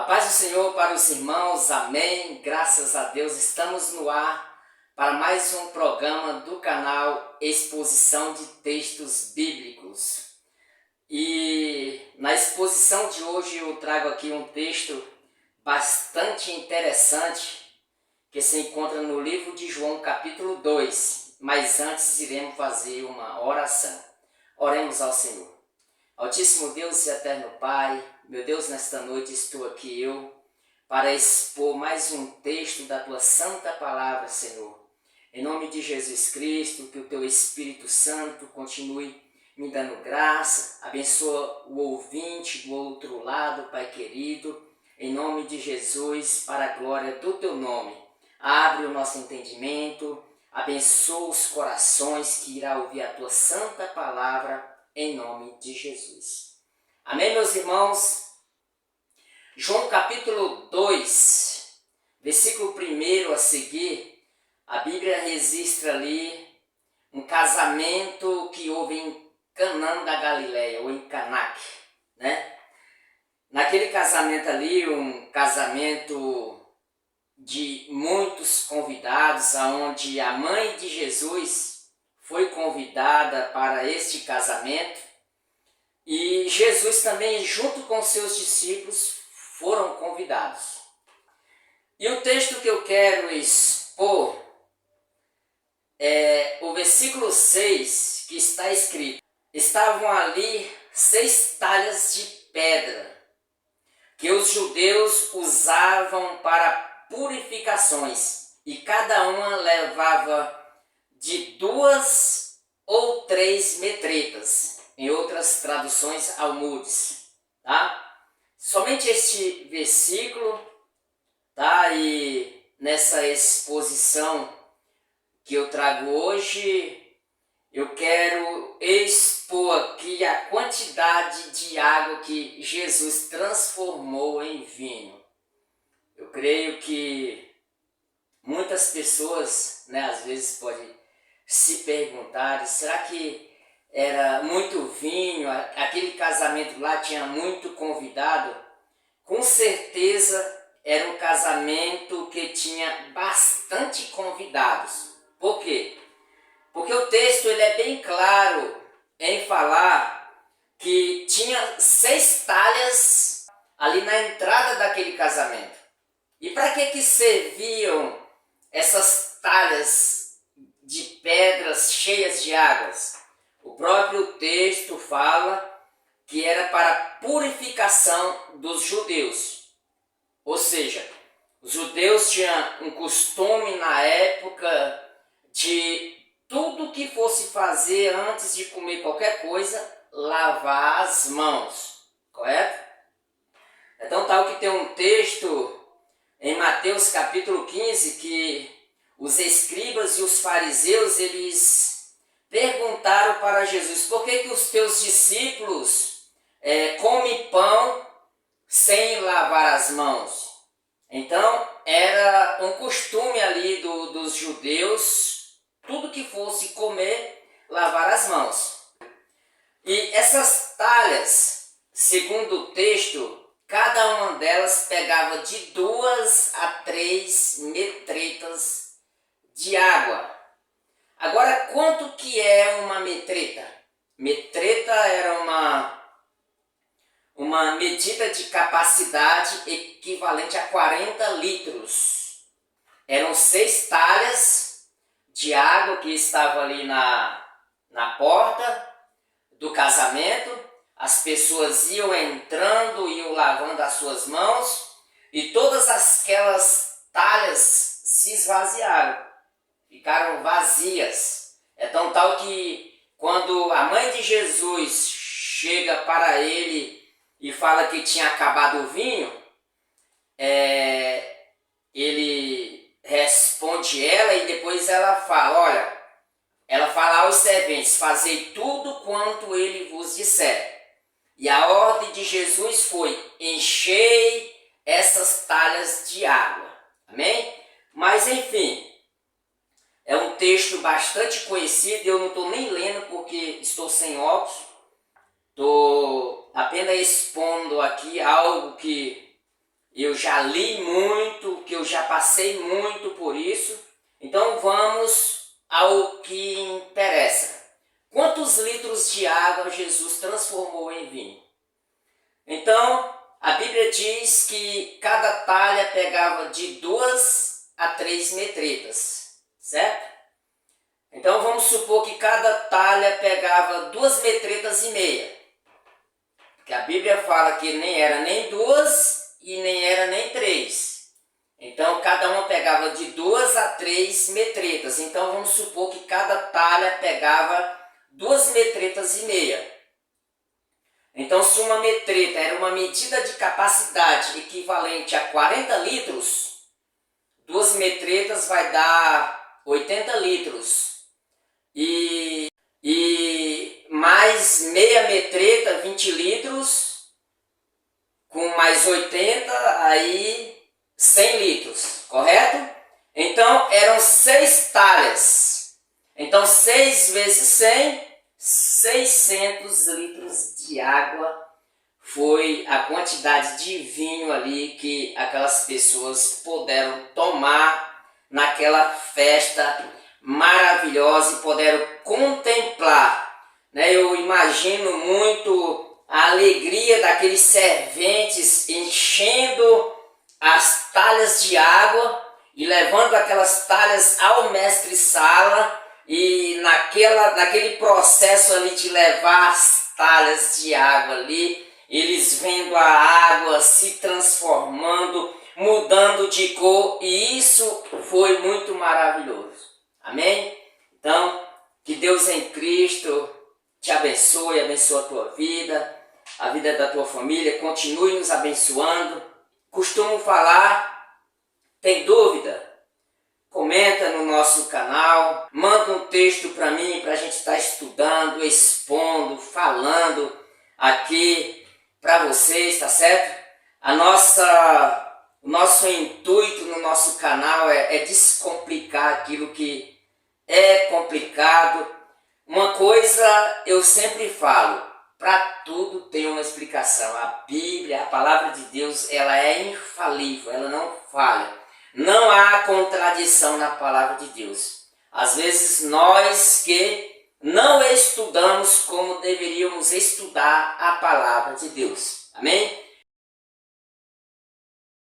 paz do Senhor para os irmãos, amém, graças a Deus, estamos no ar para mais um programa do canal Exposição de Textos Bíblicos. E na exposição de hoje eu trago aqui um texto bastante interessante que se encontra no livro de João capítulo 2, mas antes iremos fazer uma oração. Oremos ao Senhor. Altíssimo Deus e eterno Pai, meu Deus, nesta noite estou aqui eu para expor mais um texto da Tua Santa Palavra, Senhor. Em nome de Jesus Cristo, que o Teu Espírito Santo continue me dando graça, abençoa o ouvinte do outro lado, Pai querido, em nome de Jesus, para a glória do Teu nome. Abre o nosso entendimento, abençoa os corações que irá ouvir a Tua Santa Palavra, em nome de Jesus. Amém, meus irmãos? João capítulo 2, versículo 1 a seguir, a Bíblia registra ali um casamento que houve em Canaã da Galileia, ou em Canac, né? Naquele casamento ali, um casamento de muitos convidados, onde a mãe de Jesus foi convidada para este casamento e Jesus também, junto com seus discípulos, foram convidados. E o texto que eu quero expor é o versículo 6, que está escrito: estavam ali 6 talhas de pedra, que os judeus usavam para purificações, e cada uma levava de 2 ou 3 metretas, em outras traduções almudes, tá? Somente este versículo, tá? E nessa exposição que eu trago hoje, eu quero expor aqui a quantidade de água que Jesus transformou em vinho. Eu creio que muitas pessoas, né, às vezes podem se perguntar, será que era muito vinho, aquele casamento lá tinha muito convidado? Com certeza era um casamento que tinha bastante convidados. Por quê? Porque o texto ele é bem claro em falar que tinha 6 talhas ali na entrada daquele casamento. E para que serviam essas talhas de pedras cheias de águas? O próprio texto fala que era para a purificação dos judeus. Ou seja, os judeus tinham um costume na época de tudo que fosse fazer antes de comer qualquer coisa, lavar as mãos, correto? Então tal que tem um texto em Mateus capítulo 15 que os escribas e os fariseus, eles perguntaram para Jesus: por que os teus discípulos comem pão sem lavar as mãos? Então era um costume ali dos judeus, tudo que fosse comer, lavar as mãos. E essas talhas, segundo o texto, cada uma delas pegava de 2 a 3 metretas de água. Agora, quanto que é uma metreta? Metreta era uma medida de capacidade equivalente a 40 litros. Eram 6 talhas de água que estavam ali na porta do casamento. As pessoas iam entrando, iam lavando as suas mãos, e todas aquelas talhas se esvaziaram, ficaram vazias. É tão tal que quando a mãe de Jesus chega para ele e fala que tinha acabado o vinho, ele responde ela e depois ela fala, olha, ela fala aos serventes: fazei tudo quanto ele vos disser. E a ordem de Jesus foi: enchei essas talhas de água. Amém? Mas enfim, é um texto bastante conhecido, eu não estou nem lendo porque estou sem óculos. Estou apenas expondo aqui algo que eu já li muito, que eu já passei muito por isso. Então vamos ao que interessa. Quantos litros de água Jesus transformou em vinho? Então, a Bíblia diz que cada talha pegava de 2 a 3 metretas, certo? Então vamos supor que cada talha pegava 2 metretas e meia. Porque a Bíblia fala que nem era nem 2 e nem era nem 3. Então cada uma pegava de 2 a 3 metretas. Então vamos supor que cada talha pegava 2 metretas e meia. Então se uma metreta era uma medida de capacidade equivalente a 40 litros, 2 metretas vai dar 80 litros. E mais meia metreta, 20 litros, com mais 80, aí 100 litros, correto? Então eram 6 talhas. Então 6 vezes 100, 600 litros de água foi a quantidade de vinho ali que aquelas pessoas puderam tomar naquela festa maravilhosa e puderam contemplar, né? Eu imagino muito a alegria daqueles serventes enchendo as talhas de água e levando aquelas talhas ao mestre-sala, e naquele processo ali de levar as talhas de água ali, eles vendo a água se transformando, mudando de cor, e isso foi muito maravilhoso. Amém? Então, que Deus em Cristo te abençoe, abençoe a tua vida, a vida da tua família, continue nos abençoando. Costumo falar, tem dúvida? Comenta no nosso canal, manda um texto para mim, para a gente estar estudando, expondo, falando aqui para vocês, tá certo? O nosso intuito no nosso canal é descomplicar aquilo que é complicado. Uma coisa eu sempre falo, para tudo tem uma explicação. A Bíblia, a palavra de Deus, ela é infalível, ela não falha. Não há contradição na palavra de Deus. Às vezes nós que não estudamos como deveríamos estudar a palavra de Deus. Amém?